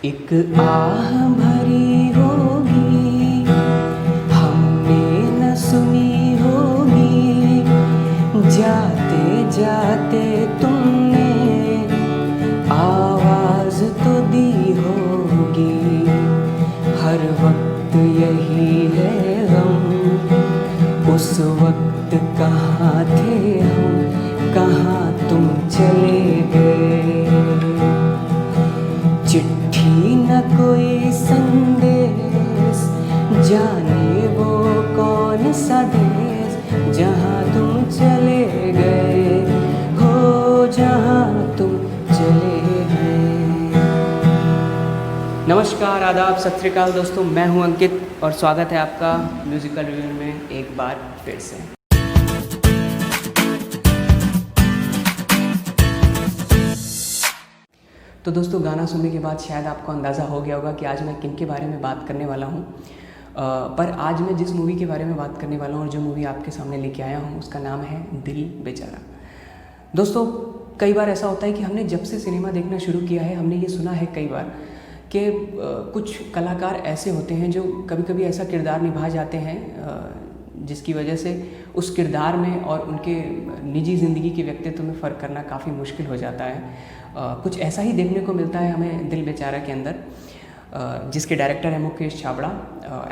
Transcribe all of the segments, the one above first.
एक आह भरी होगी हमने न सुनी होगी, जाते जाते तुमने आवाज़ तो दी होगी। हर वक्त यही है गम, उस वक्त कहाँ थे हम, कहाँ तुम चले गए। चिट्ठी न कोई संदेश, जाने वो कौन सा देश, जहाँ तुम चले गए हो, जहाँ तुम चले गए। नमस्कार, आदाब, सत श्री अकाल दोस्तों, मैं हूं अंकित और स्वागत है आपका म्यूज़िकल रिव्यू में एक बार फिर से। तो दोस्तों, गाना सुनने के बाद शायद आपको अंदाज़ा हो गया होगा कि आज मैं किन के बारे में बात करने वाला हूँ। पर आज मैं जिस मूवी के बारे में बात करने वाला हूँ और जो मूवी आपके सामने लेके आया हूँ उसका नाम है दिल बेचारा। दोस्तों, कई बार ऐसा होता है कि हमने जब से सिनेमा देखना शुरू किया है हमने ये सुना है कई बार कि कुछ कलाकार ऐसे होते हैं जो कभी कभी ऐसा किरदार निभा जाते हैं जिसकी वजह से उस किरदार में और उनके निजी ज़िंदगी के व्यक्तित्व में फ़र्क करना काफ़ी मुश्किल हो जाता है। कुछ ऐसा ही देखने को मिलता है हमें दिल बेचारा के अंदर, जिसके डायरेक्टर हैं मुकेश छाबड़ा,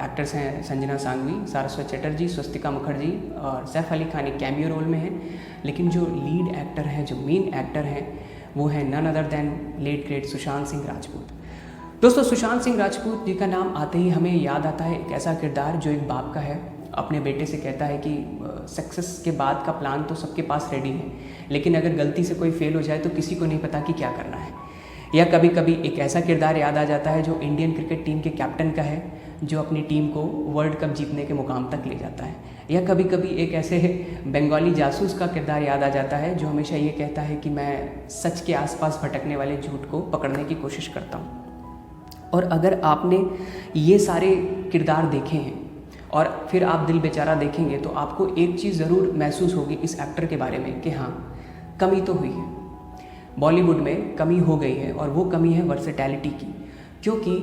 एक्टर्स हैं संजना सांघवी, सारस्वत चटर्जी, स्वस्तिका मुखर्जी और सैफ अली खान एक कैमियो रोल में हैं। लेकिन जो लीड एक्टर हैं, जो मेन एक्टर हैं, वो हैं none other than late great Sushant Singh Rajput. दोस्तों, सुशांत सिंह राजपूत जी का नाम आते ही हमें याद आता है एक ऐसा किरदार जो एक बाप का है, अपने बेटे से कहता है कि सक्सेस के बाद का प्लान तो सबके पास रेडी है, लेकिन अगर गलती से कोई फेल हो जाए तो किसी को नहीं पता कि क्या करना है। या कभी कभी एक ऐसा किरदार याद आ जाता है जो इंडियन क्रिकेट टीम के कैप्टन का है, जो अपनी टीम को वर्ल्ड कप जीतने के मुकाम तक ले जाता है। या कभी कभी एक ऐसे बंगाली जासूस का किरदार याद आ जाता है जो हमेशा ये कहता है कि मैं सच के आसपास भटकने वाले झूठ को पकड़ने की कोशिश करता हूँ। और अगर आपने ये सारे किरदार देखे हैं और फिर आप दिल बेचारा देखेंगे तो आपको एक चीज़ ज़रूर महसूस होगी इस एक्टर के बारे में कि हाँ, कमी तो हुई है, बॉलीवुड में कमी हो गई है और वो कमी है वर्सेटैलिटी की। क्योंकि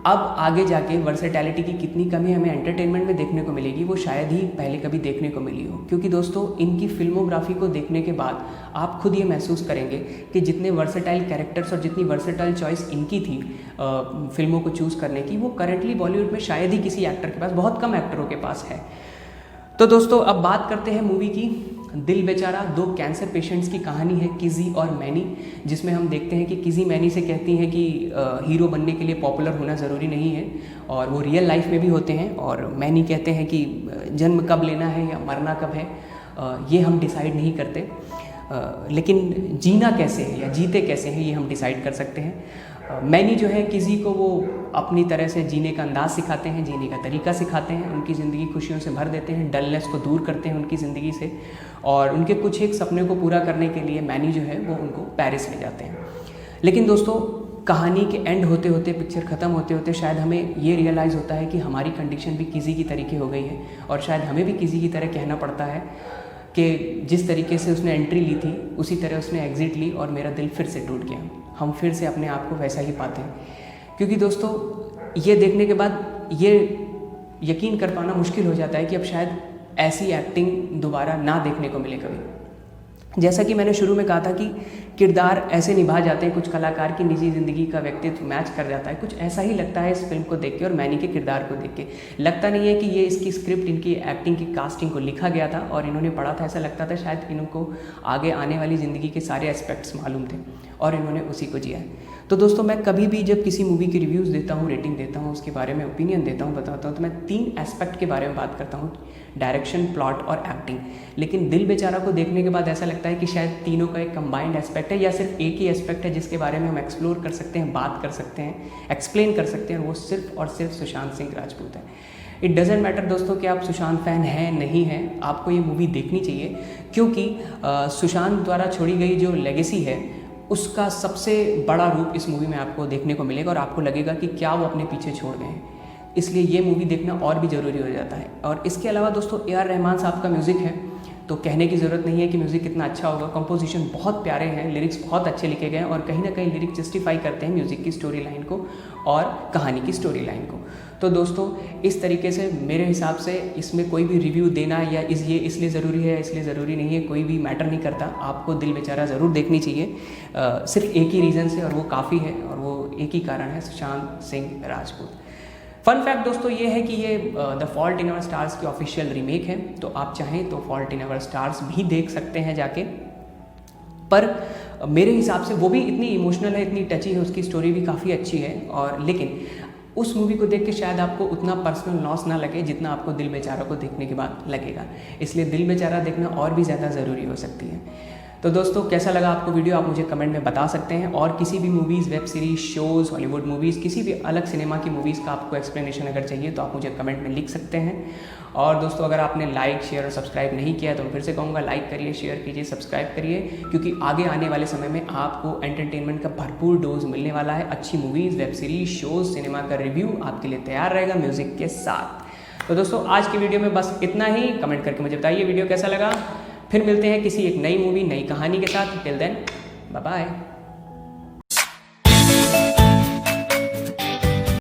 अब आगे जाके वर्सेटैलिटी की कितनी कमी हमें एंटरटेनमेंट में देखने को मिलेगी वो शायद ही पहले कभी देखने को मिली हो। क्योंकि दोस्तों, इनकी फिल्मोग्राफी को देखने के बाद आप खुद ये महसूस करेंगे कि जितने वर्सेटाइल कैरेक्टर्स और जितनी वर्सेटाइल चॉइस इनकी थी फिल्मों को चूज़ करने की, वो करंटली बॉलीवुड में शायद ही किसी एक्टर के पास, बहुत कम एक्टरों के पास है। तो दोस्तों, अब बात करते हैं मूवी की। दिल बेचारा दो कैंसर पेशेंट्स की कहानी है, किज़ी और मैनी, जिसमें हम देखते हैं कि किज़ी मैनी से कहती हैं कि हीरो बनने के लिए पॉपुलर होना ज़रूरी नहीं है और वो रियल लाइफ में भी होते हैं। और मैनी कहते हैं कि जन्म कब लेना है या मरना कब है ये हम डिसाइड नहीं करते, लेकिन जीना कैसे है या जीते कैसे हैं ये हम डिसाइड कर सकते हैं। मैनी जो है किसी को वो अपनी तरह से जीने का अंदाज़ सिखाते हैं, जीने का तरीका सिखाते हैं, उनकी ज़िंदगी खुशियों से भर देते हैं, डलनेस को दूर करते हैं उनकी ज़िंदगी से, और उनके कुछ एक सपने को पूरा करने के लिए मैनी जो है वो उनको पेरिस ले जाते हैं। लेकिन दोस्तों, कहानी के एंड होते होते, पिक्चर ख़त्म होते होते शायद हमें ये रियलाइज़ होता है कि हमारी कंडीशन भी किसी की तरीके हो गई है और शायद हमें भी किसी की तरह कहना पड़ता है कि जिस तरीके से उसने एंट्री ली थी उसी तरह उसने एग्ज़िट ली और मेरा दिल फिर से टूट गया। हम फिर से अपने आप को वैसा ही पाते हैं। क्योंकि दोस्तों, ये देखने के बाद ये यकीन कर पाना मुश्किल हो जाता है कि अब शायद ऐसी एक्टिंग दोबारा ना देखने को मिले कभी। जैसा कि मैंने शुरू में कहा था कि किरदार ऐसे निभा जाते हैं, कुछ कलाकार की निजी ज़िंदगी का व्यक्तित्व मैच कर जाता है। कुछ ऐसा ही लगता है इस फिल्म को देख के और मैनी के किरदार को देख के। लगता नहीं है कि ये इसकी स्क्रिप्ट, इनकी एक्टिंग की कास्टिंग को लिखा गया था और इन्होंने पढ़ा था। ऐसा लगता था शायद इनको आगे आने वाली ज़िंदगी के सारे एस्पेक्ट्स मालूम थे और इन्होंने उसी को जिया है। तो दोस्तों, मैं कभी भी जब किसी मूवी की रिव्यूज़ देता हूँ, रेटिंग देता हूँ, उसके बारे में ओपिनियन देता हूँ, बताता हूँ, तो मैं 3 एस्पेक्ट के बारे में बात करता हूँ, डायरेक्शन, प्लॉट और एक्टिंग। लेकिन दिल बेचारा को देखने के बाद ऐसा लगता है कि शायद तीनों का एक कंबाइंड एस्पेक्ट है या सिर्फ एक ही एस्पेक्ट है जिसके बारे में हम एक्सप्लोर कर सकते हैं, बात कर सकते हैं, एक्सप्लेन कर सकते हैं, और वो सिर्फ और सिर्फ सुशांत सिंह राजपूत है। इट डजेंट मैटर दोस्तों कि आप सुशांत फ़ैन हैं नहीं हैं, आपको ये मूवी देखनी चाहिए। क्योंकि सुशांत द्वारा छोड़ी गई जो लेगेसी है उसका सबसे बड़ा रूप इस मूवी में आपको देखने को मिलेगा और आपको लगेगा कि क्या वो अपने पीछे छोड़ गए हैं। इसलिए ये मूवी देखना और भी ज़रूरी हो जाता है। और इसके अलावा दोस्तों, ए आर रहमान साहब का म्यूज़िक है तो कहने की ज़रूरत नहीं है कि म्यूज़िक कितना अच्छा होगा। कंपोजिशन बहुत प्यारे हैं, लिरिक्स बहुत अच्छे लिखे गए हैं और कहीं ना कहीं लिरिक्स जस्टिफाई करते हैं म्यूज़िक की स्टोरी लाइन को और कहानी की स्टोरी लाइन को। तो दोस्तों इस तरीके से मेरे हिसाब से इसमें कोई भी रिव्यू देना या ये इसलिए ज़रूरी है इसलिए ज़रूरी नहीं है, कोई भी मैटर नहीं करता। आपको दिल बेचारा ज़रूर देखनी चाहिए, सिर्फ एक ही रीज़न से, और वो काफ़ी है, और वो एक ही कारण है, सुशांत सिंह राजपूत। फन फैक्ट दोस्तों ये है कि ये the fault in our stars की ऑफिशियल रीमेक है, तो आप चाहें तो फॉल्ट इन आवर स्टार्स भी देख सकते हैं जाके। पर मेरे हिसाब से वो भी इतनी इमोशनल है, इतनी टची है, उसकी स्टोरी भी काफ़ी अच्छी है, और लेकिन उस मूवी को देख के शायद आपको उतना पर्सनल लॉस ना लगे जितना आपको दिल बेचारा को देखने के बाद लगेगा। इसलिए दिल बेचारा देखना और भी ज़्यादा ज़रूरी हो सकती है। तो दोस्तों कैसा लगा आपको वीडियो, आप मुझे कमेंट में बता सकते हैं। और किसी भी movies, web series, shows, Hollywood movies, किसी भी अलग सिनेमा की मूवीज़ का आपको एक्सप्लेनेशन अगर चाहिए तो आप मुझे कमेंट में लिख सकते हैं। और दोस्तों अगर आपने लाइक, शेयर और सब्सक्राइब नहीं किया तो मैं फिर से कहूँगा लाइक करिए, शेयर कीजिए, सब्सक्राइब करिए, क्योंकि आगे आने वाले समय में आपको एंटरटेनमेंट का भरपूर डोज मिलने वाला है। अच्छी movies, web series, shows, cinema का रिव्यू आपके लिए तैयार रहेगा म्यूज़िक के साथ। तो दोस्तों आज की वीडियो में बस इतना ही। कमेंट करके मुझे बताइए वीडियो कैसा लगा। फिर मिलते हैं किसी एक नई मूवी, नई कहानी के साथ। Till then bye bye.